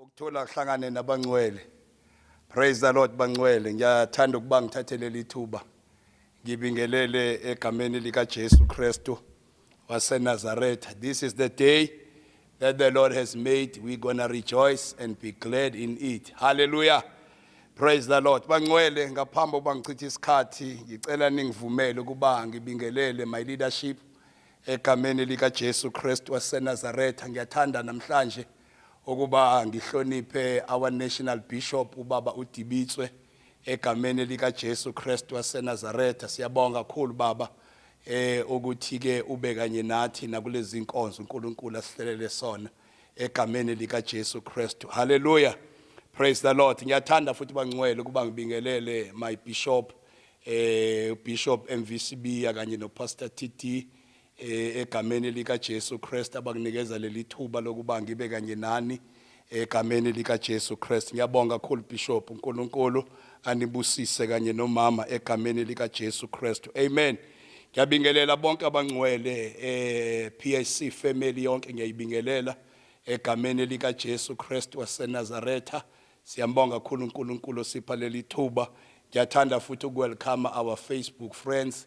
Ukuthola kuhlangane nabangcwele. Praise the Lord bangcwele. Ngiyathanda ukuba ngithathele lithuba. Ngibingelele egameni lika Jesu Kristu waseNazaretha. This is the day that the Lord has made. We're going to rejoice and be glad in it. Hallelujah. Praise the Lord. Bangcwele ngaphambi kokuba ngichithe isikhathi, ngicela ningivumele ukuba ngibingelele my leadership egameni lika Jesu Kristu waseNazaretha. Ngiyathanda namhlanje ukuba ngihloniphe our national bishop ubaba uDibitswe egameni lika Jesu Kristu waseNazaretha. Siyabonga kakhulu baba ukuthi ke ube kanye nathi nakulezi inkonzo uNkulunkulu asihlelele sona egameni lika Jesu Kristu. Hallelujah. Praise the Lord. Ngiyathanda futhi bangcwele ukuba ngibingelele my bishop Bishop MVCB kanye no Pastor TT egameni lika Jesu Kristu abakunikeza leli thuba lokuba ngibe kanye nani egameni lika Jesu Kristu. Ngiyabonga kakhulu Bishop, uNkulunkulu anibusise kanye nomama egameni lika Jesu Kristu. Amen. Ngiyabingelela bonke abangcwele PIC family yonke ngiyayibingelela egameni lika Jesu Kristu waseNazaretha. Siyambonga kakhulu uNkulunkulu sipha leli thuba. Ngiyathanda futhi ukwelcome our Facebook friends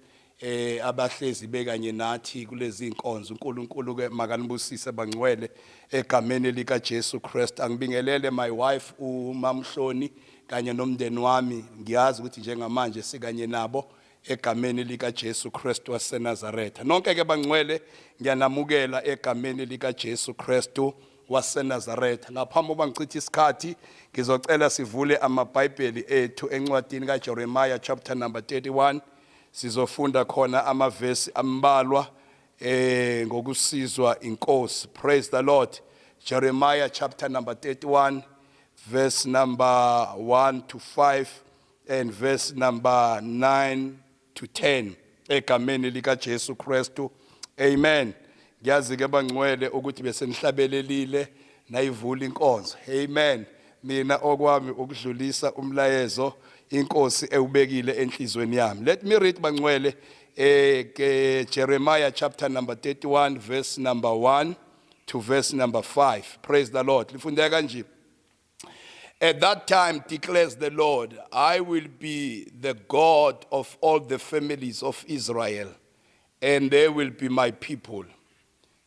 abahlezi bekanye nathi kulezi inkonzo. uNkulunkulu ke makanibusise bangcwele egameni lika Jesu Kristu. Angibingelele my wife uMamhloni kanye nomndeni wami. Ngiyazi ukuthi njengamanje sikanye nabo egameni lika Jesu Kristu waseNazaretha. Nonke ke bangcwele ngiyanamukela egameni lika Jesu Kristu waseNazaretha. Ngaphambi kokuba ngichithe isikhathi ngizocela sivule amaBhayibheli ethu encwadini kaJeremiah chapter number 31. Sizofunda khona amavesi ambalwa ngokusizwa inkosi. Praise the Lord. Jeremiah chapter number 31 verse number 1 to 5 and verse number 9 to 10 egameni lika Jesu Kristu. Amen. Ngiyazi ke bangcwele ukuthi bese nihlabelelile nayivula inkonzo. Amen. Mina okwami ukudlulisa umlayezo inkosi ewubekile enhlizweni yami. Let me read bangcwele Jeremiah chapter number 31 verse number 1 to verse number 5. Praise the Lord. Lifundeka kanje. At that time declares the Lord, I will be the God of all the families of Israel, and they will be my people.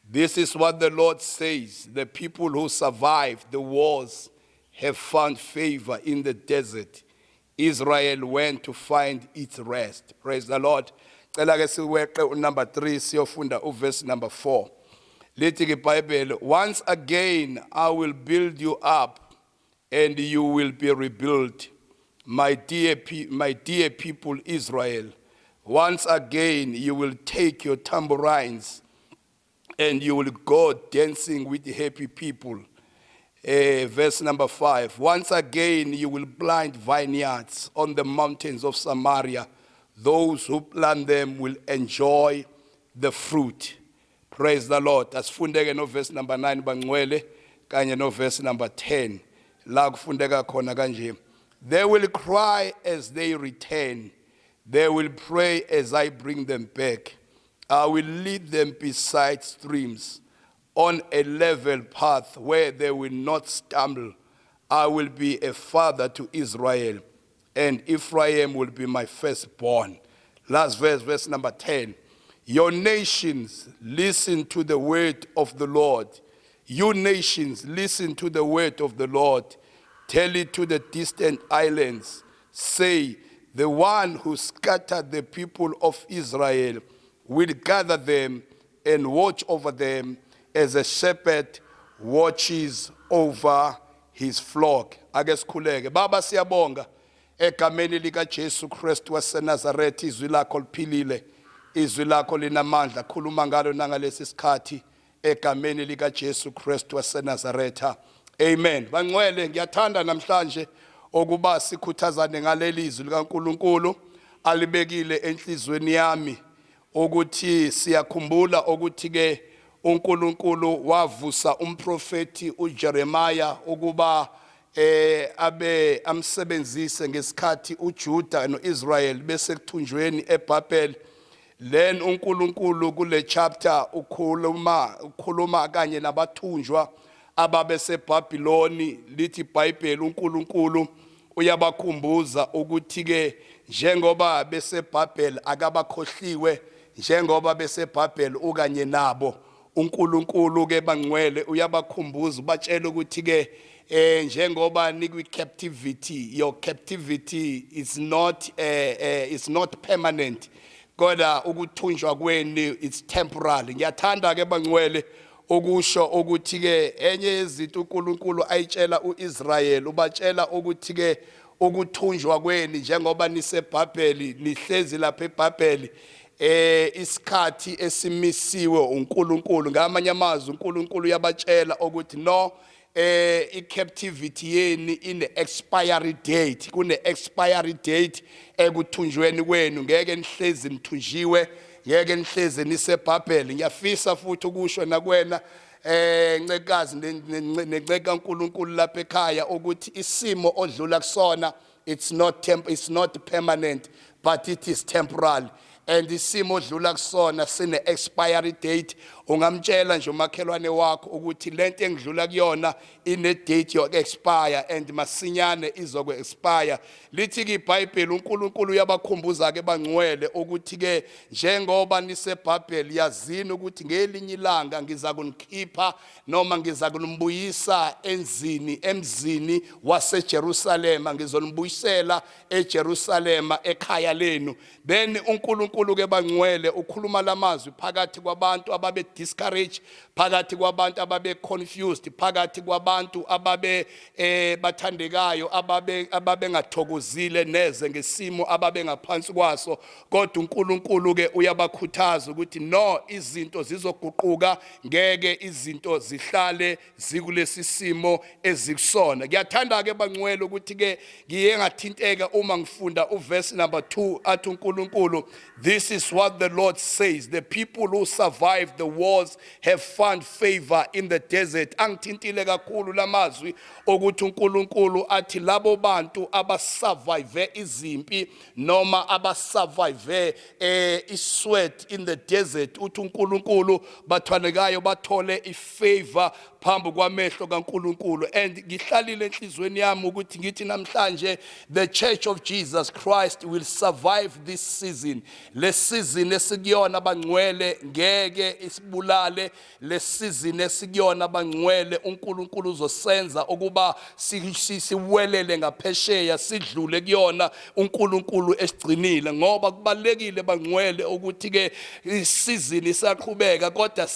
This is what the Lord says, the people who survived the wars have found favor in the desert. Israel went to find its rest. Praise the Lord. Cela ke siweqe number 3 siyofunda verse number 4. Lithi ke iBhayibheli, once again I will build you up and you will be rebuilt, my dear people Israel. Once again you will take your tambourines and you will go dancing with the happy people. Verse number 5. Once again you will plant vineyards on the mountains of Samaria. Those who plant them will enjoy the fruit. Praise the Lord. Asifundeke no verse number 9 bangcwele kanye no verse number 10. La kufundeka khona kanje. They will cry as they return. They will pray as I bring them back. I will lead them beside streams, on a level path where they will not stumble. I will be a father to Israel, and Ephraim will be my firstborn. Last verse, verse number 10. Your nations, listen to the word of the Lord. You nations, listen to the word of the Lord. Tell it to the distant islands. Say, the one who scattered the people of Israel will gather them and watch over them as a shepherd watches over his flock. Ake sikhuleke. Baba siyabonga egameni lika Jesu Kristu waseNazaretha, izwi lakho liphilile, izwi lakho linamandla. Khuluma ngalo nangalesi sikhathi egameni lika Jesu Kristu waseNazaretha. Amen. Bangcwele ngiyathanda namhlanje okuba sikhuthazane ngaleli izwi likaNkulunkulu alibekile enhlizweni yami ukuthi siyakhumbula ukuthi ke uNkulunkulu wavusa umprofeti uJeremiah ukuba abe amsebenzise ngesikhathi uJuda noIsrael bese kuthunjweni eBhabheli. Then uNkulunkulu kule chapter ukhuluma kanye nabathunjwa ababeseBhabhiloni. Lithi iBhayibheli uNkulunkulu uyabakhumbuza ukuthi ke njengoba beseBhabheli akabakhohliwe, njengoba beseBhabheli ukanye nabo, uNkulunkulu ke bangcwele uyabakhumbuza ubatshela ukuthi ke njengoba nikwi captivity, your captivity is not permanent, kodwa ukuthunjwa kwenu it's temporary. Ngiyathanda ke bangcwele okusho ukuthi ke enye yezinto uNkulunkulu ayitshela uIsrael, ubatshela ukuthi ke ukuthunjwa kwenu njengoba niseBhabheli, nihlezi lapha eBhabheli, isikhathi esimisiwe uNkulunkulu. Ngamanye amazwi uNkulunkulu uyabatshela ukuthi no, i-captivity yeni ine expiry date, kune expiry date ekuthunjweni kwenu. Ngeke nihlezi nithunjiwe, ngeke nihlezi niseBhabheli. Ngiyafisa futhi ukusho nakwena ncekazi nenceka uNkulunkulu lapha ekhaya ukuthi isimo odlula kusona it's not permanent, but it is temporary. And isimo odlula kusona sine expiry date. Ungamtshela nje umakhelwane wakho ukuthi lento engidlula kuyona ine date yo expire and masinyane izokwe expire. Lithi ke iBhayibheli uNkulunkulu uyabakhumbuza ke bangcwele ukuthi ke njengoba niseBhabheli yazini ukuthi ngelinye ilanga ngiza kunikhipha noma ngiza kunibuyisa emzini waseJerusalema, ngizonibuyisela eJerusalema ekhaya lenu. Then uNkulunkulu ke bangcwele ukhuluma lamazwi phakathi kwabantu ababe discouraged, phakathi kwabantu ababe confused, phakathi kwabantu ababe bathandekayo, ababe ngathokozile neze ngesimo ababe ngaphansi kwaso. Kodwa uNkulunkulu ke uyabakhuthaza ukuthi no, izinto zizoguquka, ngeke izinto zihlale zikulesi simo ezikusona. Ngiyathanda ke bangcwele ukuthi ke ngiye ngathinteka uma ngifunda uverse number 2 athi uNkulunkulu, this is what the Lord says, the people who survived the wars have found favor in the desert. Angithintile kakhulu lamazwi ukuthi uNkulunkulu athi labo bantu abasurvive izimpi noma abasurvive isweat in the desert, uthi uNkulunkulu bathwanekayo bathole ifavor phambi kwamehlo kaNkulunkulu. And ngihlalile enhlizweni yami ukuthi ngithi namhlanje the Church of Jesus Christ will survive this season. Le season esikuyona bangcwele ngeke isibulale, le season esikuyona bangcwele uNkulunkulu uzosenza ukuba siwelele ngaphesheya, sidlule kuyona uNkulunkulu esigcinile. Ngoba kubalekile bangcwele ukuthi ke isizini isaqhubeka, kodwa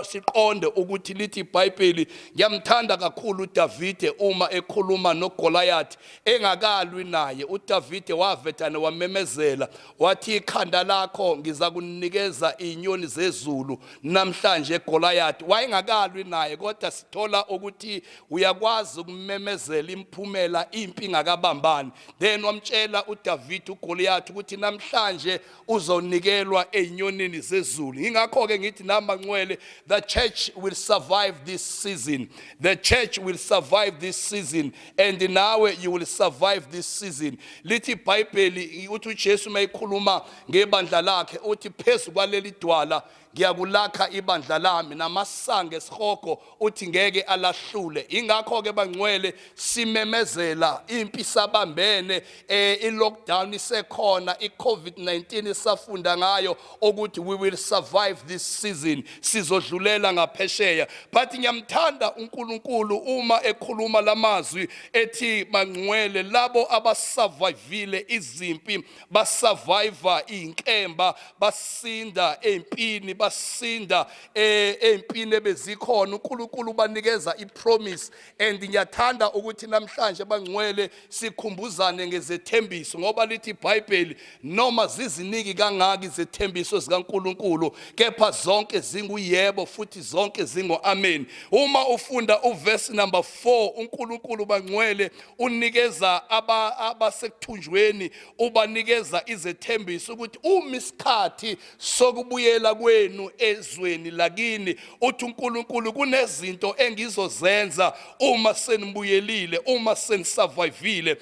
siqonde ukuthi lithi iBhayibheli. Ngiyamthanda kakhulu uDavide uma ekhuluma noGoliath engakalwi naye. uDavide wavethana wamemezela wathi ikhanda lakho ngiza kunikeza inyoni zezulu namhlanje. Goliath wayengakalwi naye, kodwa sithola ukuthi uyakwazi ukumemezela imphumela impi ngakabambani. Then wamtshela uDavide uGoliath ukuthi namhlanje uzonikelwa einyonini zezulu. Ingakho ke ngithi namba ngcwele, the church will survive this season. The church will survive this season, and nawe you will survive this season. Lithi iBhayibheli uthi uJesu mayikhuluma ngebandla lakhe uthi phezu kwaleli dwala ngiyakulakha ibandla lami, namasango esihogo uthi ngeke alahlule. Ingakho ke bangcwele simemezela impi sabambene, i-lockdown isekhona, i-COVID-19 isafunda ngayo ukuthi we will survive this season, sizodlulela ngaphesheya. But ngiyamthanda uNkulunkulu uma ekhuluma lamazwi ethi bangcwele labo abasurvivile izimpi, basurvive inkemba, basinda empini, basinda empini ebezikhona. uNkulunkulu banikeza ipromise. And ngiyathanda ukuthi namhlanje bangcwele sikhumbuzane ngezethembiso, ngoba lithi iBhayibheli noma ziziniki kangaki izethembiso zikaNkulunkulu, kepha zonke zinguyebo futhi zonke zingoamen. Uma ufunda uverse number 4, uNkulunkulu bangcwele unikeza abasekuthunjweni, ubanikeza izethembiso ukuthi uma isikhathi sokubuyela kwenu kwenu ezweni lakini uthi uNkulunkulu kunezinto engizozenza uma senibuyelile, uma senisurvivile,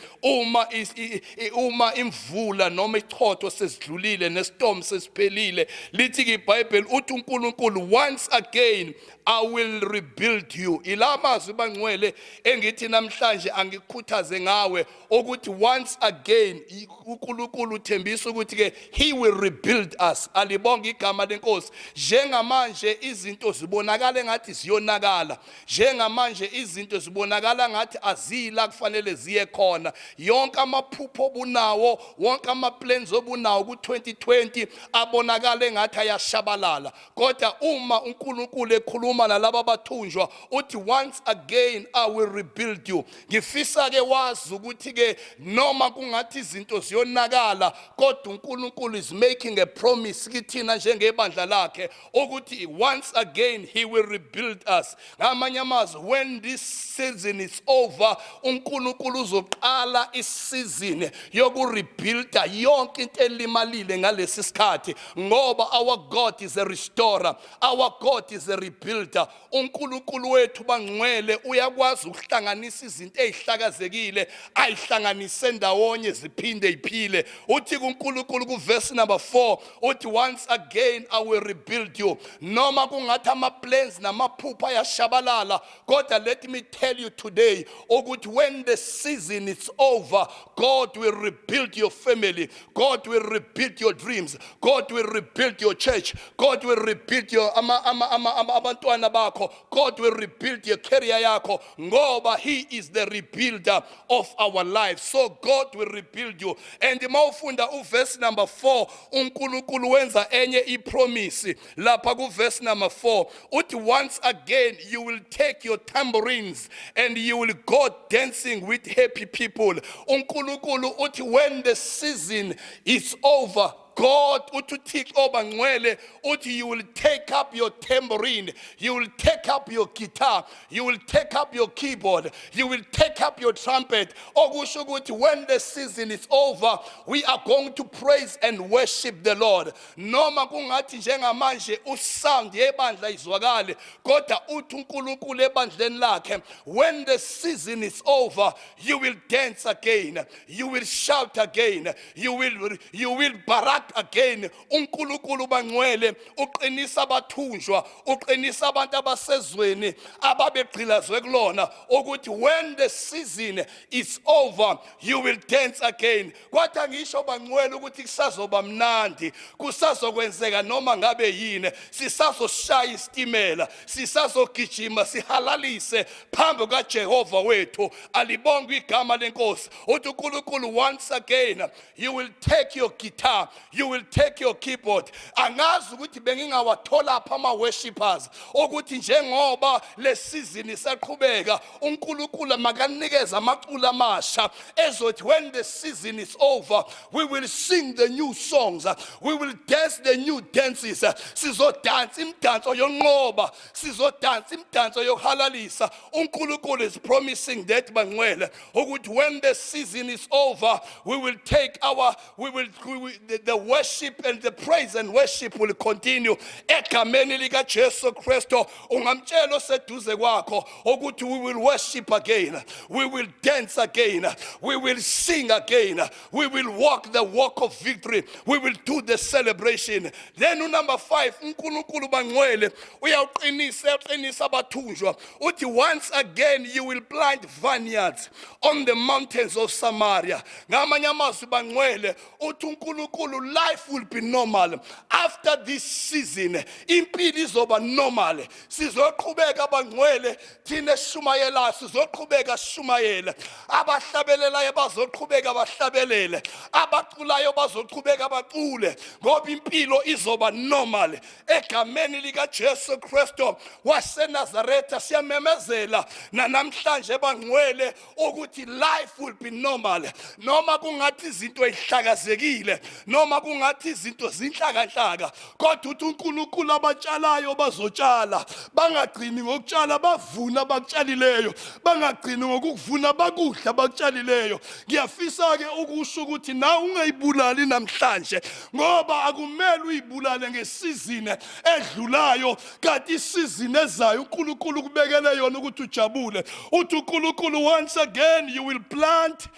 uma imvula noma ichotho sesidlulile nestorm sesiphelile. Lithi iBhayibheli uthi uNkulunkulu, once again I will rebuild you. Ilamazwi bangcwele engithi namhlanje angikukhuthaze ngawe ukuthi once again uNkulunkulu uthembisa ukuthi ke he will rebuild us. Alibonga igama lenkosi. Njengamanje izinto zibonakala ngathi ziyonakala, njengamanje izinto zibonakala ngathi azila kufanele ziye khona. Yonke amaphupho obunawo, wonke ama-plans obunawo ku-2020 abonakala ngathi ayashabalala. Kodwa uma uNkulunkulu ekhuluma nalabo abathunjwa uthi once again I will rebuild you. Ngifisa ke wazi ukuthi ke noma kungathi izinto ziyonakala kodwa uNkulunkulu is making a promise kithina njengebandla lakhe ukuthi once again he will rebuild us. Ngamanye amazwi, when this season is over uNkulunkulu uzoqala isizini yokurebuilda yonke into elimalile ngalesi sikhathi, ngoba our God is a restorer, our God is a rebuilder. uNkulunkulu wethu bangcwele uyakwazi ukuhlanganisa izinto ezihlakazekile ayihlanganise ndawonye ziphinde iphile. Uthi kuNkulunkulu kuverse number 4 uthi once again I will rebuild you. Noma kungathi ama-plans namaphupha ayashabalala, kodwa let me tell you today ukuthi when the season is over, God will rebuild your family, God will rebuild your dreams, God will rebuild your church, God will rebuild your abantwana bakho, God will rebuild your career yakho, ngoba he is the rebuilder of our lives. So God will rebuild you. And mawufunda uverse number 4 uNkulunkulu wenza enye ipromise lapha kuverse number 4 uthi once again you will take your tambourines and you will go dancing with happy people. uNkulunkulu uthi when the season is over, God uThixo obangcwele uthi you will take up your tambourine, you will take up your guitar, you will take up your keyboard, you will take up your trumpet. Okusho ukuthi when the season is over, we are going to praise and worship the Lord. Noma kungathi njengamanje usound yebandla izwakale, kodwa uthi uNkulunkulu ebandleni lakhe when the season is over, you will dance again, you will shout again, you will barak again. uNkulunkulu bangcwele uqinisa abathunjwa, uqinisa abantu abasezweni ababegqilazwe kulona ukuthi when the season is over you will dance again. Kwathi ngisho bangcwele ukuthi kusazoba mnandi, kusazokwenzeka noma ngabe yini, sisazoshaya isitimela, sisazogijima sihalalise phambi kaJehova wethu. Alibonga igama lenkosi. Uthi uNkulunkulu once again you will take your guitar, you will take your keyboard. Angazi ukuthi bengingawathola pha ama worshipers ukuthi njengoba le season isaqhubeka uNkulunkulu makanikeza amaculo amasha ezothi when the season is over we will sing the new songs, we will dance the new dances. Sizodansa imidanso yonqoba, sizodansa imidanso yokuhalalisa. uNkulunkulu is promising that bangcwele ukuthi when the season is over we will take our the worship and the praise and worship will continue. Egameni lika Jesu Kristo ungamtshela oseduze kwakho ukuthi we will worship again, we will dance again, we will sing again, we will walk the walk of victory, we will do the celebration. Then number 5 uNkulunkulu bangcwele uyaqinisa abathunjwa uthi once again you will plant vineyards on the mountains of Samaria. Ngamanye amazwi bangcwele uthi uNkulunkulu life will be normal after this season. Impilo izoba normal, sizoqhubeka bangcwele thina eshumayela, sizoqhubeka shumayela, abahlabelelayo bazoqhubeka bahlabelele, abaculayo bazoqhubeka bacule, ngoba impilo izoba normal. Egameni lika Jesu Kristo waseNazaretha siyamemezela namhlanje bangcwele ukuthi life will be normal. Noma kungathi izinto ezihlakazekile, noma kwakungathi izinto zinhlaka kodwa uthi uNkulunkulu abatshalayo bazotshala bangagcini ngokutshala bavuna abakutshalileyo bangagcini ngokuvuna bakudla abakutshalileyo ngiyafisa ke ukusho ukuthi na ungayibulali namhlanje ngoba akumele uyibulale ngesizini edlulayo kanti isizini ezayo uNkulunkulu kubekele yona ukuthi ujabule uthi uNkulunkulu once again you will plant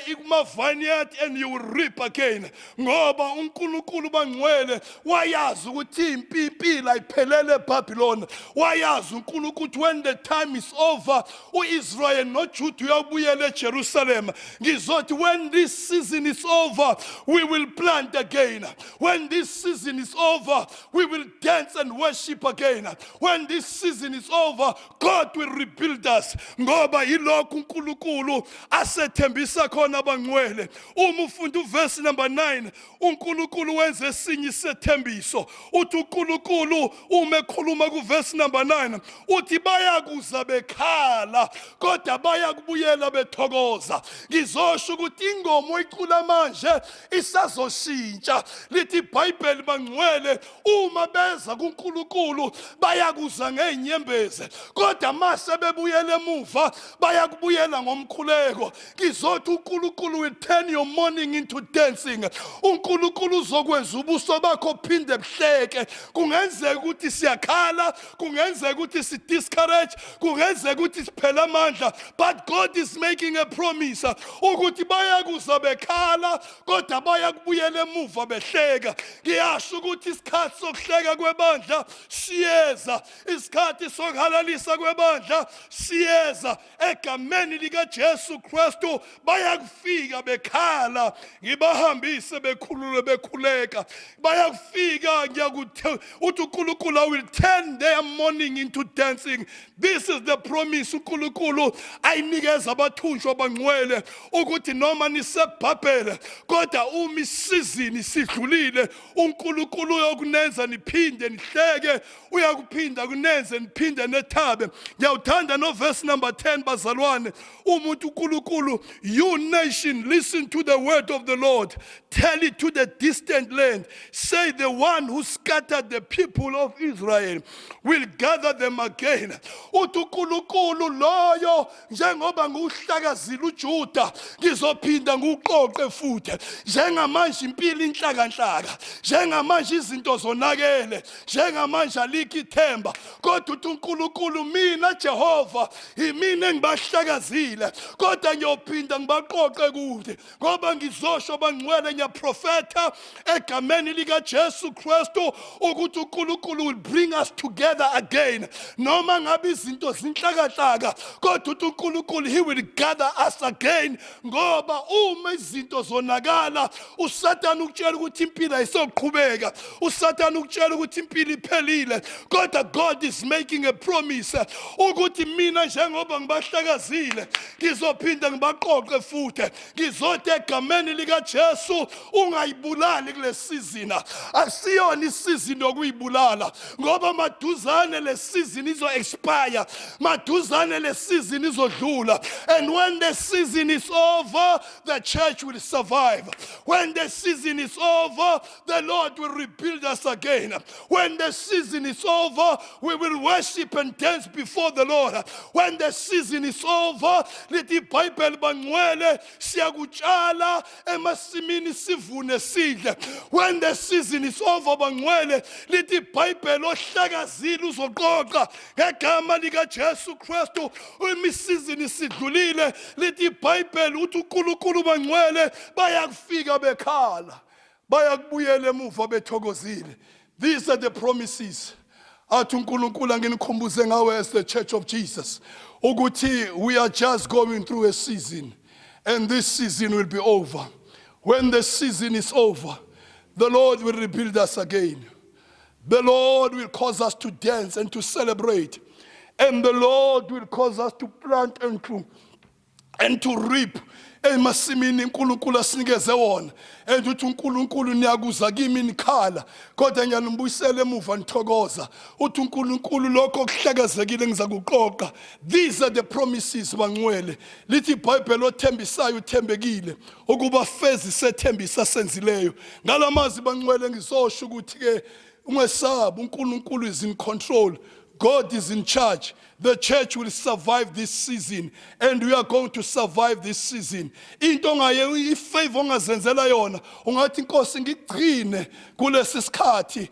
ikuma vineyard and you will reap again ngoba uNkulunkulu bangcwele wayazi ukuthi impilo ayiphelele eBabylon wayazi uNkulunkulu ukuthi when the time is over uIsrael noJuda uyabuyela eJerusalem ngizothi when this season is over we will plant again when this season is over we will dance and worship again when this season is over God will rebuild us ngoba yilokho uNkulunkulu asethembisa khona abangcwele uma ufunda uverse number 9 uNkulunkulu wenze esinye isethembiso uthi uNkulunkulu uma ekhuluma kuverse number 9 uthi bayakuza bekhala kodwa bayakubuyela bethokoza ngizosho ukuthi ingoma oyicula manje isazoshintsha lithi iBhayibheli bangcwele uma beza kuNkulunkulu bayakuza ngeinyembezi kodwa mase bebuyela emuva bayakubuyela ngomkhuleko ngizothi uNkulunkulu will turn your mourning into dancing uNkulunkulu uzokwenza ubuso bakho phinde buhleke kungenzeka ukuthi siyakhala kungenzeka ukuthi si discourage kungenzeka ukuthi siphela amandla but God is making a promise ukuthi bayakuza bekhala kodwa bayakubuyela emuva behleka ngiyasho ukuthi isikhathi sokuhleka kwebandla siyeza isikhathi sokuhalalisa kwebandla siyeza egameni lika Jesu Kristu bayakufika bekhala ngibahambise bekhulule bekhuleka bayakufika ngiyakuthi uthi uNkulunkulu will turn their mourning into dancing this is the promise uNkulunkulu ayinikeza abathunjwa abangcwele ukuthi noma niseBhabhele kodwa uma isizini sidlulile uNkulunkulu uyokunenza niphinde nihleke uyakuphinda kunenze niphinde nethabe ngiyawuthanda no verse number 10 bazalwane umuntu uNkulunkulu you nation listen to the word of the Lord tell it to the distant land say the one who scattered the people of Israel will gather them again uthi uNkulunkulu loyo njengoba nguhlakazile uJuda ngizophinda nguqoqe futhi njengamanje impilo inhlaka njengamanje izinto zonakele njengamanje alikho ithemba kodwa uthi uNkulunkulu mina Jehova yimina engibahlakazile kodwa ngiyophinda ngibaqoqe kude ngoba ngizosho bangcwele ngiyaprofeta egameni lika Jesu Kristu ukuthi uNkulunkulu will bring us together again noma ngabe izinto zinhlaka kodwa uthi uNkulunkulu he will gather us again ngoba uma izinto zonakala uSathane ukutshela ukuthi impilo ayisoqhubeka uSathane ukutshela ukuthi impilo iphelile kodwa God is making a promise ukuthi mina njengoba ngibahlakazile ngizophinda ngibaqoqe futhi ngizothi egameni lika Jesu ungayibulali kule season asiyona isizini yokuyibulala ngoba maduzane le season izo expire maduzane le season izodlula and when the season is over the church will survive when the season is over the Lord will rebuild us again when the season is over we will worship and dance before the Lord when the season is over lithi iBhayibheli bangcwele siyakutshala emasimini sivune sidle when the season is over bangcwele lithi iBhayibheli ohlakazile uzoqoqa ngegama lika Jesu Kristu imisizini sidlulile lithi iBhayibheli uthi uNkulunkulu bangcwele bayakufika bekhala bayakubuyela emuva bethokozile these are the promises athi uNkulunkulu anginikhumbuze ngawe as the Church of Jesus ukuthi we are just going through a season and this season will be over when the season is over the Lord will rebuild us again the Lord will cause us to dance and to celebrate and the Lord will cause us to plant and to reap emasimini uNkulunkulu asinikeze wona and uthi uNkulunkulu niyakuza kimi nikhala kodwa ngiyanibuyisela emuva nithokoza uthi uNkulunkulu lokho okuhlekezekile ngizakuqoqa. These are the promises bangcwele lithi iBhayibheli othembisayo uthembekile ukuba fezi sethembisa senzileyo. Ngalamazi bangcwele ngizosho ukuthi ke ungesabi uNkulunkulu is in control. God is in charge. The church will survive this season and we are going to survive this season. Into ongaye ifavor ongazenzela yona ungathi inkosi ngigcine kulesi sikhathi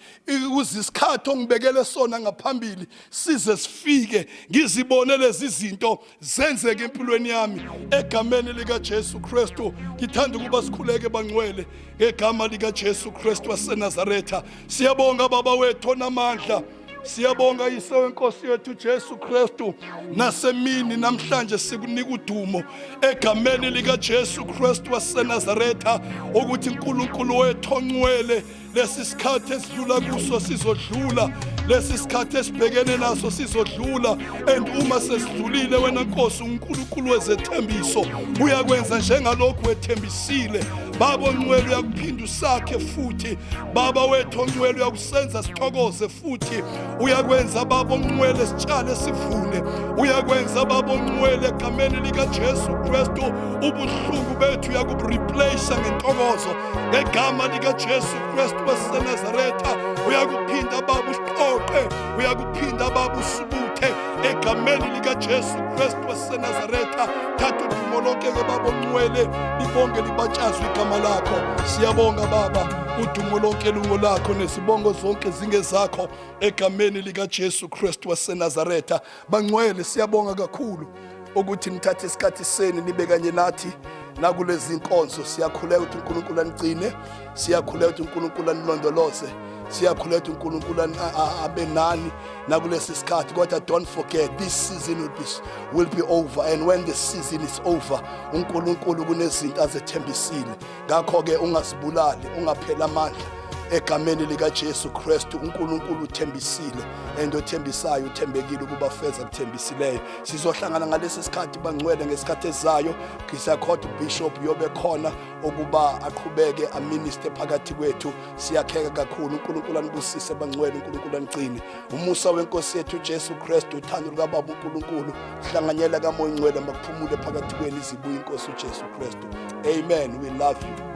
ukuze isikhathi ongibekele sona ngaphambili size sifike ngizibone lezi zinto zenzeke empilweni yami egameni lika Jesu Kristu. Ngithanda ukuba sikhuleke bangcwele ngegama lika Jesu Kristu waseNazaretha. Siyabonga baba wethu onamandla. Siyabonga Yise wenkosi yethu Jesu Kristu nasemini namhlanje sikunika udumo egameni lika Jesu Kristu waseNazaretha ukuthi uNkulunkulu wethu ongcwele lesi sikhathi esidlula kuso sizodlula lesi sikhathi esibhekene naso sizodlula and uma sesidlulile wena Nkosi uNkulunkulu wezethembiso uyakwenza njengalokhu wethembisile. Baba ongcwele uyakuphinda usakhe futhi baba wethu ongcwele uyakusenza sithokoze futhi uyakwenza baba ongcwele sitshale sivune uyakwenza baba ongcwele egameni lika Jesu Kristu ubuhlungu bethu uyakureplace ngentokozo ngegama lika Jesu Kristu waseNazaretha uyakuphinda baba usiqoqe uyakuphinda baba usubuthe egameni lika Jesu Kristu waseNazaretha. Thatha udumo lonke ke baba ongcwele libonge libatshazwe igama lakho. Siyabonga baba udumo lonke lungo lakho nesibongo zonke zingezakho egameni lika Jesu Kristu waseNazaretha. Bangcwele siyabonga kakhulu ukuthi nithathe isikhathi senu nibe kanye nathi nakulezi inkonzo. Siyakhuleka ukuthi uNkulunkulu anigcine, siyakhuleka ukuthi uNkulunkulu anilondoloze, siyakhuleka ukuthi uNkulunkulu abe nani nakulesi sikhathi. Kodwa don't forget this season will be over and when the season is over uNkulunkulu kunezinto azethembisile. Ngakho ke ungasibulali ungaphela amandla egameni lika Jesu Kristu. uNkulunkulu uthembisile and othembisayo uthembekile ukuba feza kuthembisileyo. Sizohlangana ngalesi sikhathi bangcwele ngesikhathi ezayo. Ngisakhoda uBishop yobe khona ukuba aqhubeke aminister phakathi kwethu. Siyakheka kakhulu. uNkulunkulu anibusise bangcwele, uNkulunkulu anigcine. Umusa wenkosi yethu Jesu Kristu, uthando lukaBaba uNkulunkulu, hlanganyela kaMoya oNgcwele makuphumule phakathi kwenu izibuye inkosi uJesu Kristu. Amen. We love you.